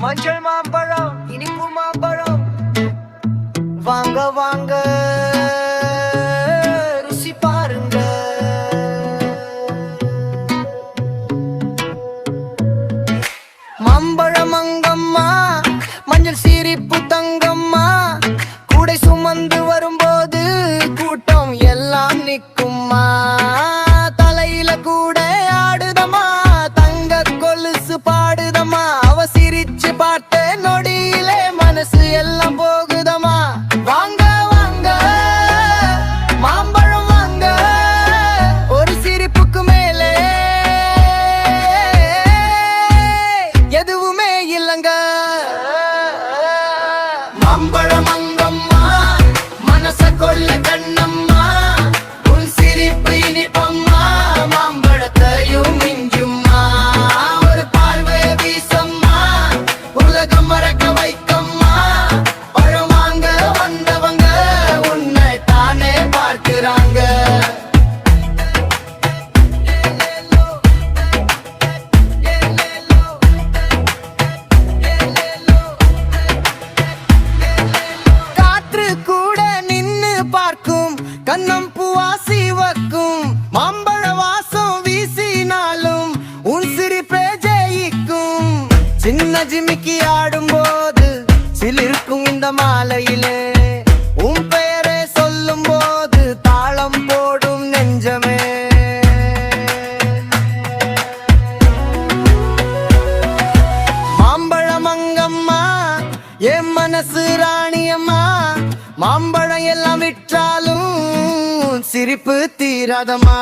மஞ்சள் மாம்பழம் இனிப்பு மாம்பழம் வாங்க வாங்க ருசி பாருங்க. மாம்பழம் அங்கம்மா மஞ்சள் சிரிப்பு தங்கம்மா கூடை சுமந்து வரும்போது கூட்டம் எல்லாம் நிக்கும்மா. தலையில கூட ஆடுதம்மா தங்க கொலுசு பாடுதம்மா. அவ சிரிச்சு பார்த்த நொடியிலே மனசு எல்லாம் போகுதம்மா. வாங்க வாங்க மாம்பழம் வாங்க ஒரு சிரிப்புக்கு மேலே எதுவுமே இல்லங்க. மாம்பழம் அங்கம்மா மனச கொள்ள கண்ணம்மா உன் சிரிப்பு இனிப்பம்மா மாம்பழத்தையும் மிஞ்சும்மா. ஒரு பார்வை வீசம்மா உலகம் மறக்க வைக்கம்மா. பழம் வாங்க வந்தவங்க உன்னை தானே பார்க்கிறாங்க. காற்று கூட நின்னு பார்க்கும் கண்ணம் பூவாசி வைக்கும். மாம்பழ வாசம் வீசினாலும் உன் சிரிப்பே ஜெயிக்கும். சின்ன ஜிமிக்கி ஆடும் போது சிலிருக்கும் இந்த மாலையிலே உன் பெயரை சொல்லும் போது தாளம் போடும் நெஞ்சமே. மாம்பழம் அங்கம்மா என் மனசு ராணியம்மா. மாம்பழம் எல்லாம் விற்றாலும் சிரிப்பு தீராதம்மா.